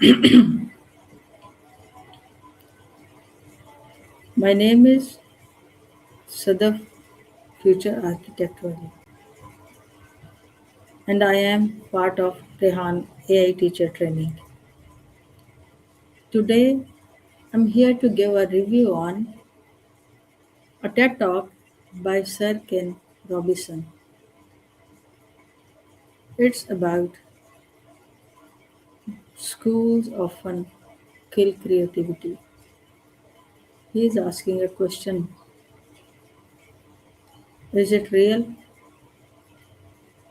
My name is Sadaf, Future Architect Wali, and I am part of Rehan AI Teacher Training. Today, I'm here to give a review on a TED Talk by Sir Ken Robinson. It's about schools often kill creativity. He is asking a question: is it real?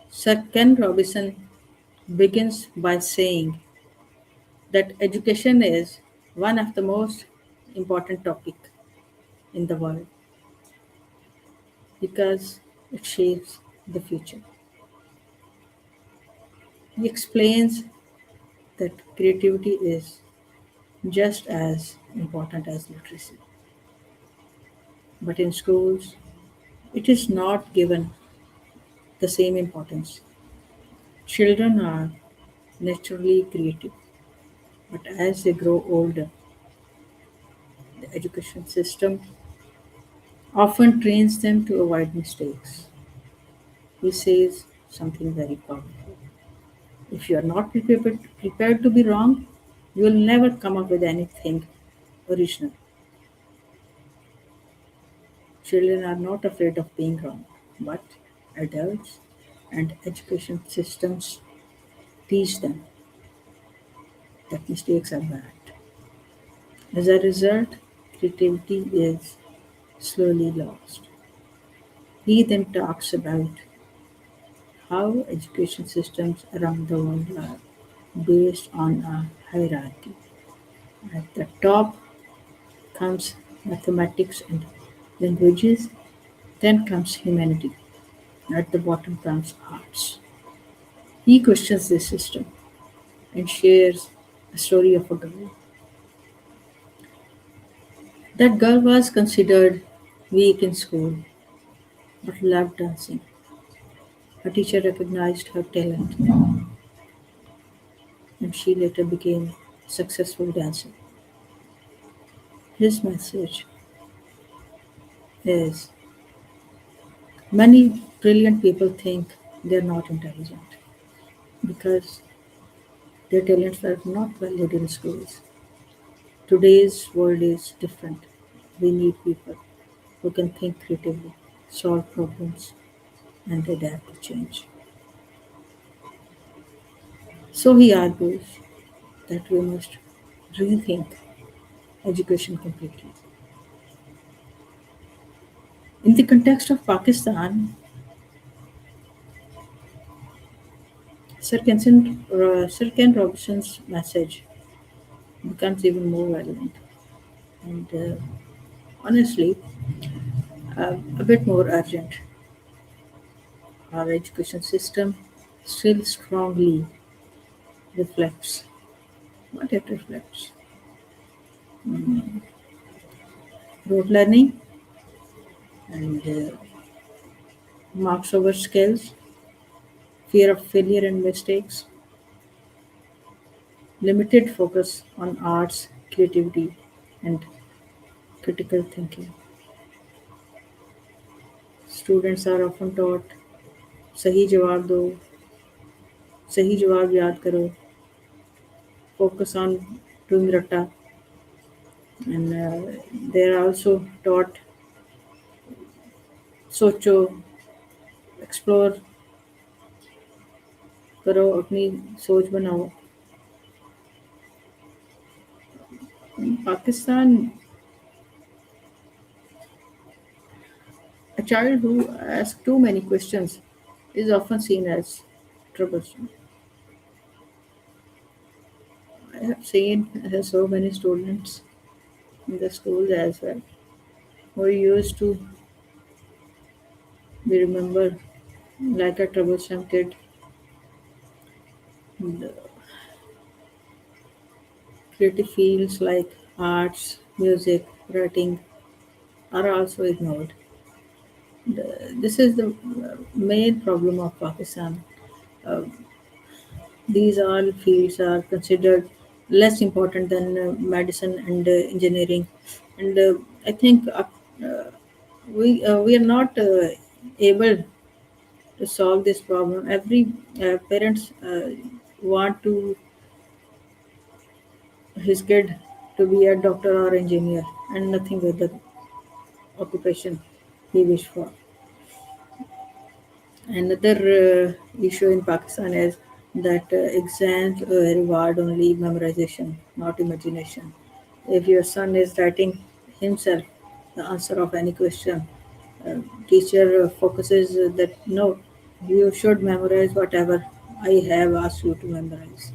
Sir Ken Robinson begins by saying that education is one of the most important topic in the world because it shapes the future. He explains that creativity is just as important as literacy, but in schools, it is not given the same importance. Children are naturally creative, but as they grow older, the education system often trains them to avoid mistakes. He says something very powerful. If you are not prepared to be wrong, you will never come up with anything original. Children are not afraid of being wrong, but adults and education systems teach them that mistakes are bad. As a result, creativity is slowly lost. He then talks about how education systems around the world are based on a hierarchy. At the top comes mathematics and languages, then comes humanity, at the bottom comes arts. He questions this system and shares a story of a girl. That girl was considered weak in school but loved dancing. Her teacher recognized her talent and she later became a successful dancer. His message is many brilliant people think they are not intelligent because their talents are not valued in schools. Today's world is different. We need people who can think creatively, solve problems, and adapt to change. So he argues that we must rethink education completely. In the context of Pakistan, Sir Ken Robinson's message becomes even more relevant and honestly a bit more urgent. Our education system still strongly reflects what it reflects rote learning and marks over skills, fear of failure and mistakes, limited focus on arts, creativity, and critical thinking. Students are often taught सही जवाब दो, सही जवाब याद करो, focus on doing ratta, and they are also taught सोचो, explore करो, अपनी सोच बनाओ. In Pakistan, a child who asks too many questions is often seen as troublesome. I have seen so many students in the schools as well who used to be remembered like a troublesome kid. And, creative fields like arts, music, writing are also ignored. This is the main problem of Pakistan. Uh, these all fields are considered less important than medicine and engineering. And I think we are not able to solve this problem. Every parents want to his kid to be a doctor or engineer and nothing other occupation he wish for. Another issue in Pakistan is that exams reward only memorization, not imagination. If your son is writing himself the answer of any question, uh, teacher focuses that no, you should memorize whatever I have asked you to memorize.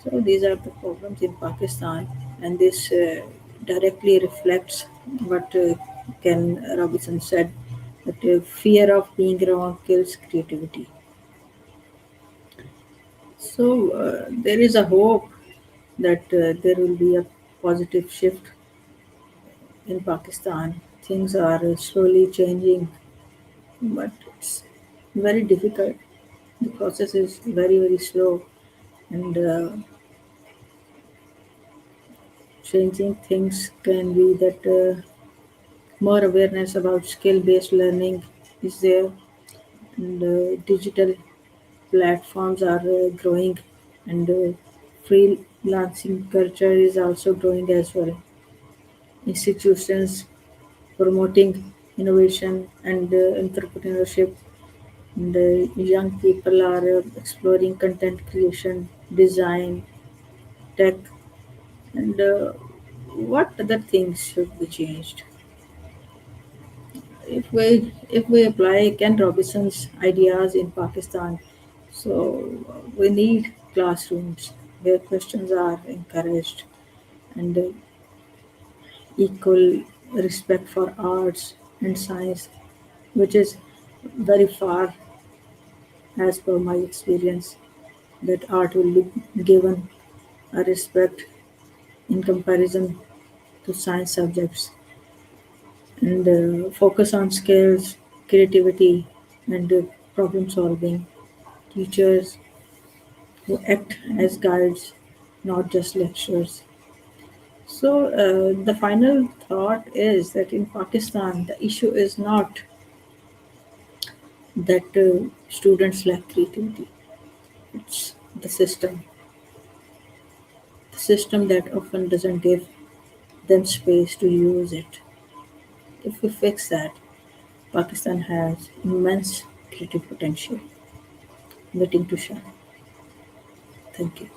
So these are the problems in Pakistan, and this directly reflects what Ken Robinson said that fear of being wrong kills creativity. So there is a hope that there will be a positive shift in Pakistan. Things are slowly changing, but it's very difficult. The process is very, very slow, and changing things can be that. More awareness about skill-based learning is there, and digital platforms are growing, and freelancing culture is also growing as well. Institutions promoting innovation and entrepreneurship, and young people are exploring content creation, design, tech, and what other things should be changed. If we apply Ken Robinson's ideas in Pakistan, so we need classrooms where questions are encouraged, and equal respect for arts and science, which is very far as per my experience, that art will be given a respect in comparison to science subjects, and focus on skills, creativity, and problem solving. Teachers who act as guides, not just lecturers. So, the final thought is that in Pakistan, the issue is not that students lack creativity, it's the system that often doesn't give them space to use it. If we fix that, Pakistan has immense creative potential waiting to shine. Thank you.